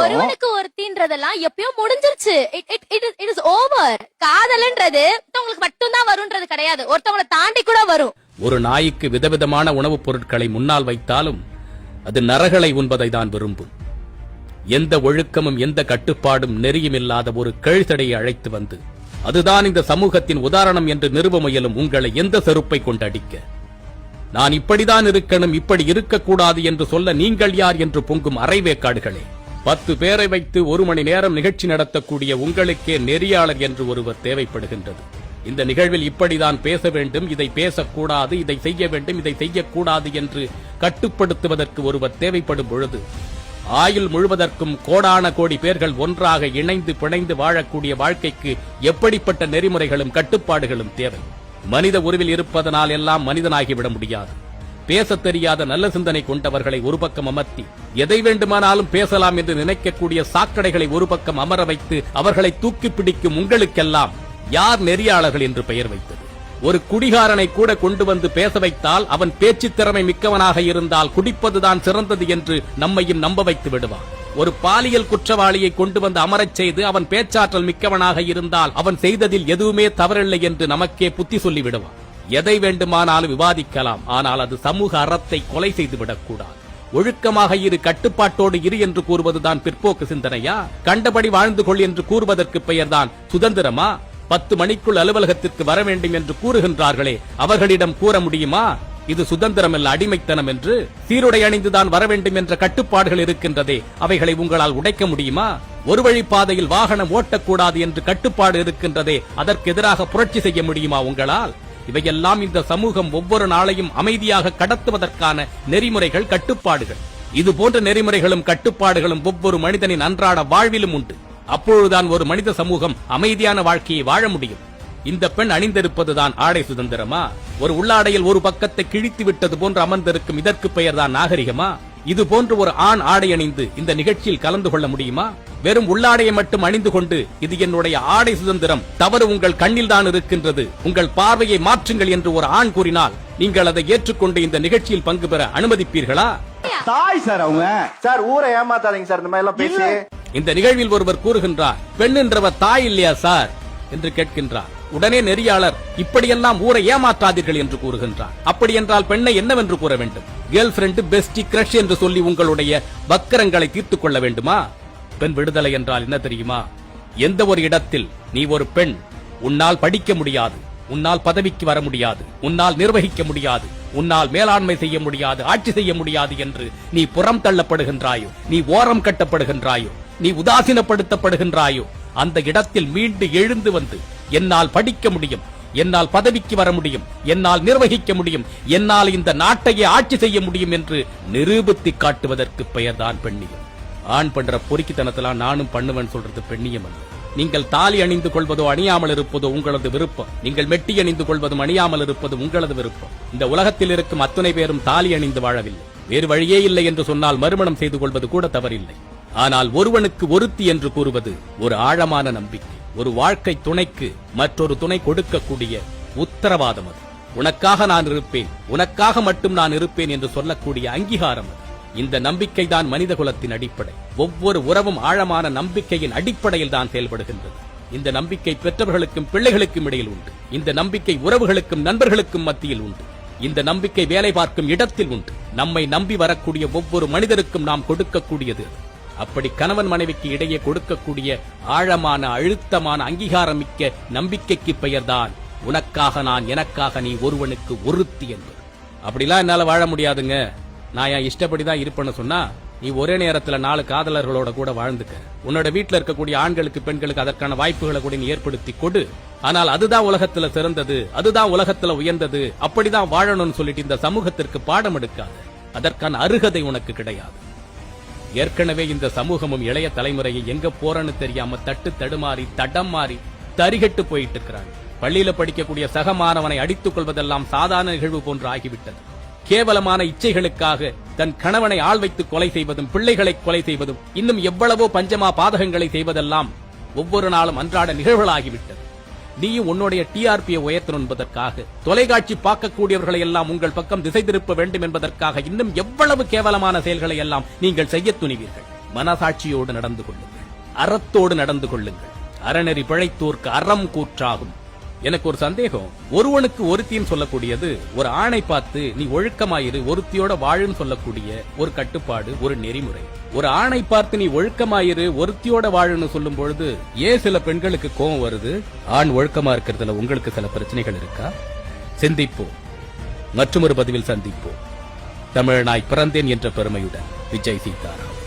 ஒருவனுக்கு ஒருத்தின்றதெல்லாம் எப்பயோ முடிஞ்சிருச்சு. It is over. காதல்ன்றது உங்களுக்கு மட்டும் தான் வரும்ன்றது கிடையாது, ஒருத்தவங்களை தாண்டி கூட வரும். ஒரு நாய்க்கு விதவிதமான உணவுப் பொருட்களை முன்னால் வைத்தாலும் அது நரகளை உண்பதை தான் விரும்பும். எந்த ஒழுக்கமும் எந்த கட்டுப்பாடும் நெறியும் இல்லாத ஒரு கழுத்தடையை அழைத்து வந்து அதுதான் இந்த சமூகத்தின் உதாரணம் என்று நிறுவ முயலும் உங்களை எந்த செருப்பை கொண்டு அடிக்க? நான் இப்படிதான் இருக்கணும், இப்படி இருக்கக்கூடாது என்று சொல்ல நீங்கள் யார் என்று பொங்கும் அரைவேக்காடுகளே. 10 பேரை வைத்து 1 மணி நேரம் நிகழ்ச்சி நடத்தக்கூடிய உங்களுக்கே நெறியாளர் என்று ஒருவர் தேவைப்படுகின்றது. இந்த நிகழ்வில் இப்படிதான் பேச வேண்டும், இதை பேசக்கூடாது, இதை செய்ய வேண்டும், இதை செய்யக்கூடாது என்று கட்டுப்படுத்துவதற்கு ஒருவர் தேவைப்படும் பொழுது ஆயுள் முழுவதற்கும் கோடான கோடி பேர்கள் ஒன்றாக இணைந்து பிணைந்து வாழக்கூடிய வாழ்க்கைக்கு எப்படிப்பட்ட நெறிமுறைகளும் கட்டுப்பாடுகளும் தேவை? மனித உருவில் இருப்பதனால் எல்லாம் மனிதனாகிவிட முடியாது. பேசத் தெரியாத நல்ல சிந்தனை கொண்டவர்களை ஒரு பக்கம் அமர்த்தி எதை வேண்டுமானாலும் பேசலாம் என்று நினைக்கக்கூடிய சாக்கடைகளை ஒரு பக்கம் அமர வைத்து அவர்களை தூக்கி பிடிக்கும் உங்களுக்கெல்லாம் யார் நெறியாளர்கள் என்று பெயர் வைத்தது? ஒரு குடிகாரனை கூட கொண்டு வந்து பேச வைத்தால் அவன் பேச்சு திறமை மிக்கவனாக இருந்தால் குடிப்பதுதான் சிறந்தது என்று நம்மையும் நம்ப வைத்து விடுவான். ஒரு பாலியல் குற்றவாளியை கொண்டு வந்து அமரச் செய்து அவன் பேச்சாற்றல் மிக்கவனாக இருந்தால் அவன் செய்ததில் எதுவுமே தவறில்லை என்று நமக்கே புத்தி சொல்லி விடுவான். எதை வேண்டுமானாலும் விவாதிக்கலாம், ஆனால் அது சமூக அறத்தை கொலை செய்து விடக்கூடாது. ஒழுக்கமாக இரு, கட்டுப்பாட்டோடு இரு என்று கூறுவதுதான் பிற்போக்கு சிந்தனையா? கண்டபடி வாழ்ந்து கொள் என்று கூறுவதற்கு பெயர்தான் சுதந்திரமா? 10 மணிக்குள் அலுவலகத்திற்கு வர வேண்டும் என்று கூறுகின்றார்களே, அவர்களிடம் கூற முடியுமா இது சுதந்திரம் அல்ல அடிமைத்தனம் என்று? சீருடை அணிந்துதான் வர வேண்டும் என்ற கட்டுப்பாடுகள் இருக்கின்றதே, அவைகளை உங்களால் உடைக்க முடியுமா? ஒரு வழி பாதையில் வாகனம் ஓட்டக்கூடாது என்று கட்டுப்பாடு இருக்கின்றதே, அதற்கு எதிராக புரட்சி செய்ய முடியுமா உங்களால்? இவையெல்லாம் இந்த சமூகம் ஒவ்வொரு நாளையும் அமைதியாக கடத்துவதற்கான நெறிமுறைகள், கட்டுப்பாடுகள். இது போன்ற நெறிமுறைகளும் கட்டுப்பாடுகளும் ஒவ்வொரு மனிதனின் அன்றாட வாழ்விலும் உண்டு. அப்பொழுதுதான் ஒரு மனித சமூகம் அமைதியான வாழ்க்கையை வாழ முடியும். இந்த பெண் அணிந்திருப்பதுதான் ஆடை சுதந்திரமா? ஒரு உள்ளாடையில் ஒரு பக்கத்தை கிழித்து விட்டது போன்று அமர்ந்திருக்கும் இதற்கு பெயர்தான் நாகரிகமா? இது போன்று ஒரு ஆண் ஆடை அணிந்து இந்த நிகழ்ச்சியில் கலந்து கொள்ள முடியுமா? வெறும் உள்ளாடையை மட்டும் அணிந்து கொண்டு இது என்னுடைய ஆடை சுதந்திரம், தவறு உங்கள் கண்ணில் தான் இருக்கின்றது, உங்கள் பார்வையை மாற்றுங்கள் என்று ஒரு ஆண் கூறினால் நீங்கள் அதை ஏற்றுக்கொண்டு இந்த நிகழ்ச்சியில் பங்கு பெற அனுமதிப்பீர்களா? தாய் சார் அவங்க சார், ஊரை ஏமாத்தாதீங்க சார். இந்த மாதிரி எல்லாம் பேசி இந்த நிகழ்வில் ஒருவர் கூறுகின்றார், பெண் என்றவர் தாய் இல்லையா சார் என்று கேட்கின்றார். உடனே நெறியாளர் இப்படியெல்லாம் ஊரை ஏமாற்றாதீர்கள் என்று கூறுகின்றார். அப்படி என்றால் பெண்ணை என்னவென்று கூற வேண்டும்? கேர்ள் ஃபிரெண்ட், பெஸ்டி, கிரஷ் என்று சொல்லி உங்களுடைய வக்கரங்களை தீர்த்துக் கொள்ள வேண்டுமா? பெண் விடுதலை என்றால் என்ன தெரியுமா? எந்த ஒரு இடத்தில் நீ ஒரு பெண், உன்னால் படிக்க முடியாது, உன்னால் பதவிக்கு வர முடியாது, உன்னால் நிர்வகிக்க முடியாது, உன்னால் மேலாண்மை செய்ய முடியாது, ஆட்சி செய்ய முடியாது என்று நீ புறம் தள்ளப்படுகின்றாயோ, நீ ஓரம் கட்டப்படுகின்றாயோ, நீ உதாசீனப்படுத்தப்படுகின்றாயோ, அந்த இடத்தில் மீண்டு எழுந்து வந்து என்னால் படிக்க முடியும், என்னால் பதவிக்கு வர முடியும், என்னால் நிர்வகிக்க முடியும், என்னால் இந்த நாட்டையே ஆட்சி செய்ய முடியும் என்று நிரூபித்து காட்டுவதற்கு பெயர்தான் பெண்ணியம். ஆண் பண்ற பொறுக்கித்தனத்தெல்லாம் நானும் பண்ணுவேன் சொல்றது பெண்ணியம் அல்ல. நீங்கள் தாலி அணிந்து கொள்வதோ அணியாமல் இருப்பதோ உங்களது விருப்பம். நீங்கள் மெட்டி அணிந்து கொள்வதும் அணியாமல் இருப்பது உங்களது விருப்பம். இந்த உலகத்தில் இருக்கும் அத்தனை பேரும் தாலி அணிந்து வாழவில்லை. வேறு வழியே இல்லை என்று சொன்னால் மறுமணம் செய்து கொள்வது கூட தவறில்லை. ஆனால் ஒருவனுக்கு ஒருத்தி என்று கூறுவது ஒரு ஆழமான நம்பிக்கை, ஒரு வாழ்க்கை துணைக்கு மற்றொரு துணை கொடுக்கக்கூடிய உத்தரவாதம். அது உனக்காக நான் இருப்பேன், உனக்காக மட்டும் நான் இருப்பேன் என்று சொல்லக்கூடிய அங்கீகாரம். அது இந்த நம்பிக்கை தான் மனித குலத்தின் அடிப்படை. ஒவ்வொரு உறவும் ஆழமான நம்பிக்கையின் அடிப்படையில் தான் செயல்படுகின்றது. இந்த நம்பிக்கை பெற்றவர்களுக்கும் பிள்ளைகளுக்கும் இடையில் உண்டு. இந்த நம்பிக்கை உறவுகளுக்கும் நண்பர்களுக்கும் மத்தியில் உண்டு. இந்த நம்பிக்கை வேலை பார்க்கும் இடத்தில் உண்டு. நம்மை நம்பி வரக்கூடிய ஒவ்வொரு மனிதருக்கும் நாம் கொடுக்கக்கூடியது. அப்படி கணவன் மனைவிக்கு இடையே கொடுக்கக்கூடிய ஆழமான அழுத்தமான அங்கீகாரம் மிக்க நம்பிக்கைக்கு பெயர்தான் உனக்காக நான், எனக்காக நீ, ஒருவனுக்கு ஒருத்தி என்பது. அப்படிலாம் என்னால வாழ முடியாதுங்க, நான் என் இஷ்டப்படிதான் இருப்பேன்னு சொன்னா நீ ஒரே நேரத்துல 4 காதலர்களோட கூட வாழ்ந்துக்க. உன்னோட வீட்டுல இருக்கக்கூடிய ஆண்களுக்கு பெண்களுக்கு அதற்கான வாய்ப்புகளை கூட நீ ஏற்படுத்தி கொடு. ஆனால் அதுதான் உலகத்துல சிறந்தது, அதுதான் உலகத்துல உயர்ந்தது, அப்படிதான் வாழணும்னு சொல்லிட்டு இந்த சமூகத்திற்கு பாடம் எடுக்காது. அதற்கான அருகதை உனக்கு கிடையாது. ஏற்கனவே இந்த சமூகமும் இளைய தலைமுறையை எங்க போறன்னு தெரியாம தட்டு தடுமாறி தடம் மாறி தரிகட்டு போயிட்டு இருக்கிறாங்க. பள்ளியில படிக்கக்கூடிய சக மாணவனை அடித்துக் கொள்வதெல்லாம் சாதாரண நிகழ்வு போன்று ஆகிவிட்டது. கேவலமான இச்சைகளுக்காக தன் கணவனை ஆள் வைத்து கொலை செய்வதும், பிள்ளைகளை கொலை செய்வதும், இன்னும் எவ்வளவோ பஞ்சமா பாதகங்களை செய்வதெல்லாம் ஒவ்வொரு நாளும் அன்றாட நிகழ்வுகளாகிவிட்டது. நீயும் உன்னுடைய டிஆர்பியை உயர்த்தணும் என்பதற்காக, தொலைக்காட்சி பார்க்கக்கூடியவர்களை எல்லாம் உங்கள் பக்கம் திசை திருப்ப வேண்டும் என்பதற்காக இன்னும் எவ்வளவு கேவலமான செயல்களை எல்லாம் நீங்கள் செய்ய துணிவீர்கள். மனசாட்சியோடு நடந்து கொள்ளுங்கள், அறத்தோடு நடந்து கொள்ளுங்கள். அறநெறி பிழைத்தோர்க்கு அறம் கூற்றாகும். எனக்கு ஒரு சந்தேகம், ஒருவனுக்கு ஒருத்தின்னு சொல்லக்கூடியது ஒரு ஆணை பார்த்து நீ ஒழுக்கமாயிரு ஒருத்தியோட வாழுன்னு சொல்லக்கூடிய ஒரு கட்டுப்பாடு, ஒரு நெறிமுறை. ஒரு ஆணை பார்த்து நீ ஒழுக்கமாயிரு ஒருத்தியோட வாழுன்னு சொல்லும் பொழுது ஏன் சில பெண்களுக்கு கோபம் வருது? ஆண் ஒழுக்கமா இருக்கிறதுல உங்களுக்கு சில பிரச்சனைகள் இருக்கா? சிந்திப்போம். மற்றொரு பதிவில் சந்திப்போம். தமிழனாய் பிறந்தேன் என்ற பெருமையுடன் விஜய் சீதாராம்.